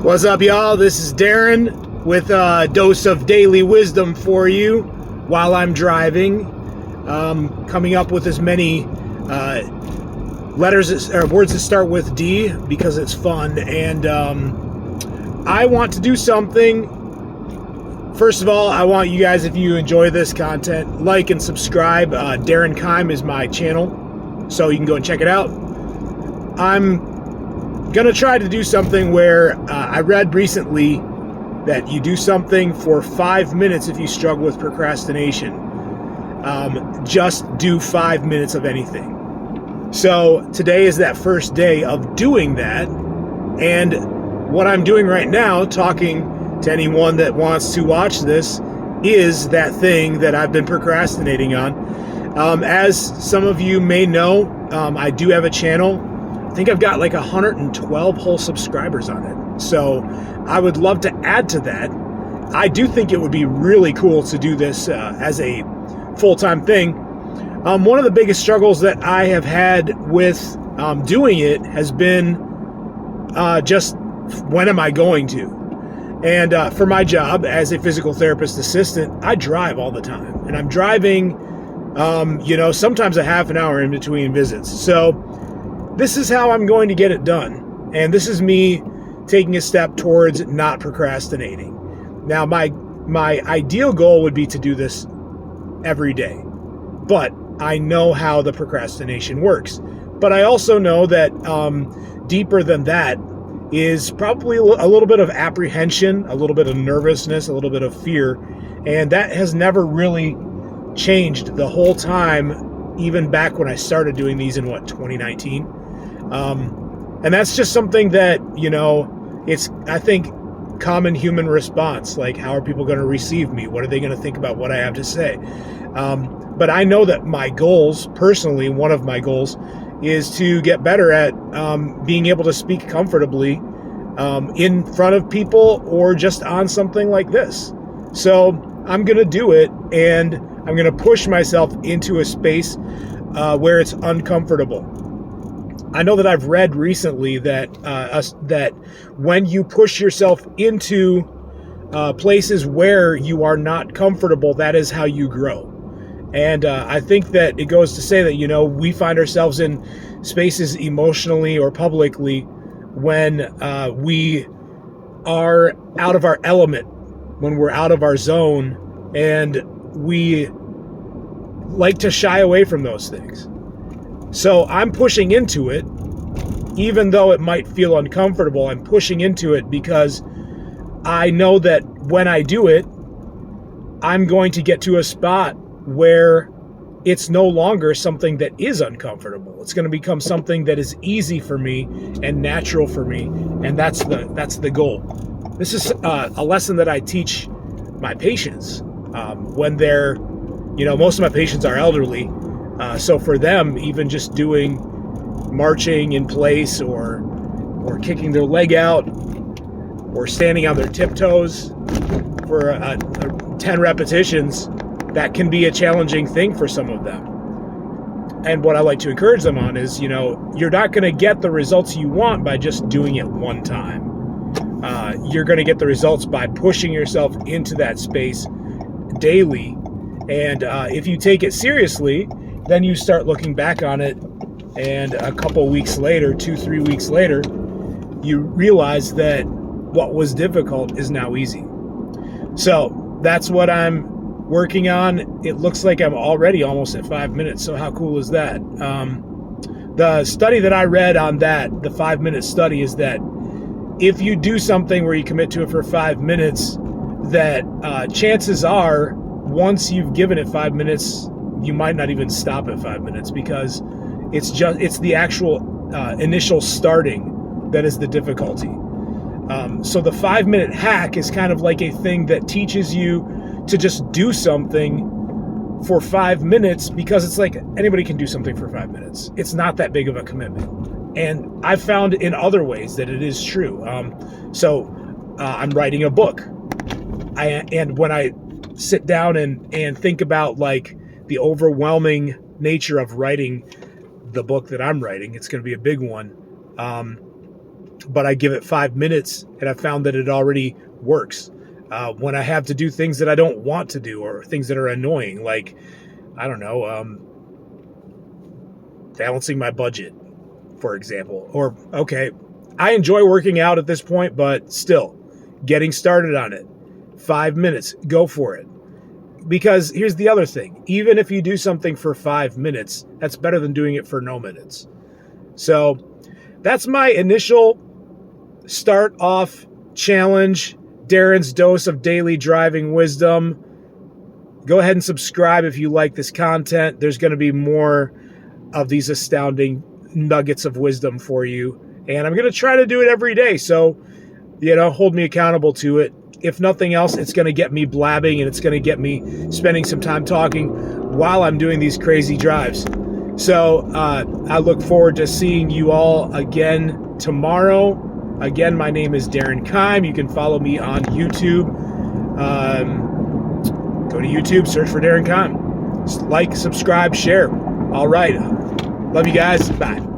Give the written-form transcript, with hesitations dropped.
What's up, y'all? This is Darren with a dose of daily wisdom for you while I'm driving. Coming up with as many letters or words that start with D because it's fun. And I want to do something. First of all, I want you guys, if you enjoy this content, like and subscribe. Darren Keim is my channel, so you can go and check it out. I'm gonna try to do something where I read recently that you do something for 5 minutes if you struggle with procrastination. Just do 5 minutes of anything. So today is that first day of doing that, and what I'm doing right now, talking to anyone that wants to watch this, is that thing that I've been procrastinating on. As some of you may know, I do have a channel. I think I've got like 112 whole subscribers on it. So I would love to add to that. I do think it would be really cool to do this as a full-time thing. One of the biggest struggles that I have had with doing it has been just when am I going to? And for my job as a physical therapist assistant, I drive all the time. And I'm driving, sometimes a half an hour in between visits. So this is how I'm going to get it done. And this is me taking a step towards not procrastinating. Now, my ideal goal would be to do this every day. But I know how the procrastination works. But I also know that deeper than that is probably a little bit of apprehension, a little bit of nervousness, a little bit of fear. And that has never really changed the whole time, even back when I started doing these in 2019. And that's just something that, it's, I think, common human response. Like, how are people going to receive me? What are they going to think about what I have to say? But I know that my goals, personally, one of my goals is to get better at being able to speak comfortably in front of people or just on something like this. So I'm going to do it, and I'm going to push myself into a space where it's uncomfortable. I know that I've read recently that that when you push yourself into places where you are not comfortable, that is how you grow. And I think that it goes to say that, we find ourselves in spaces emotionally or publicly when we are out of our element, when we're out of our zone, and we like to shy away from those things. So I'm pushing into it, even though it might feel uncomfortable. I'm pushing into it because I know that when I do it, I'm going to get to a spot where it's no longer something that is uncomfortable. It's going to become something that is easy for me and natural for me, and that's the goal. This is a lesson that I teach my patients when they're, most of my patients are elderly. So for them, even just doing marching in place or kicking their leg out or standing on their tiptoes for 10 repetitions, that can be a challenging thing for some of them. And what I like to encourage them on is, you're not going to get the results you want by just doing it one time. You're going to get the results by pushing yourself into that space daily. And if you take it seriously, then you start looking back on it, and a couple weeks later, 2-3 weeks later, you realize that what was difficult is now easy. So that's what I'm working on. It looks like I'm already almost at 5 minutes, so how cool is that? The study that I read on that, the 5-minute study, is that if you do something where you commit to it for 5 minutes, that chances are, once you've given it 5 minutes, you might not even stop at 5 minutes, because it's the actual initial starting that is the difficulty. So the 5-minute hack is kind of like a thing that teaches you to just do something for 5 minutes, because it's like anybody can do something for 5 minutes. It's not that big of a commitment. And I've found in other ways that it is true. I'm writing a book. And when I sit down and think about like the overwhelming nature of writing the book that I'm writing, it's going to be a big one. but I give it 5 minutes and I found that it already works. When I have to do things that I don't want to do or things that are annoying, like, I don't know, balancing my budget, for example. Or, okay, I enjoy working out at this point, but still, getting started on it. 5 minutes, go for it. Because here's the other thing. Even if you do something for 5 minutes, that's better than doing it for no minutes. So that's my initial start off challenge, Darren's dose of daily driving wisdom. Go ahead and subscribe if you like this content. There's going to be more of these astounding nuggets of wisdom for you. And I'm going to try to do it every day. So, hold me accountable to it. If nothing else, it's going to get me blabbing and it's going to get me spending some time talking while I'm doing these crazy drives. So I look forward to seeing you all again tomorrow. Again, my name is Darren Keim. You can follow me on YouTube. Go to YouTube, search for Darren Keim. Like, subscribe, share. All right. Love you guys. Bye.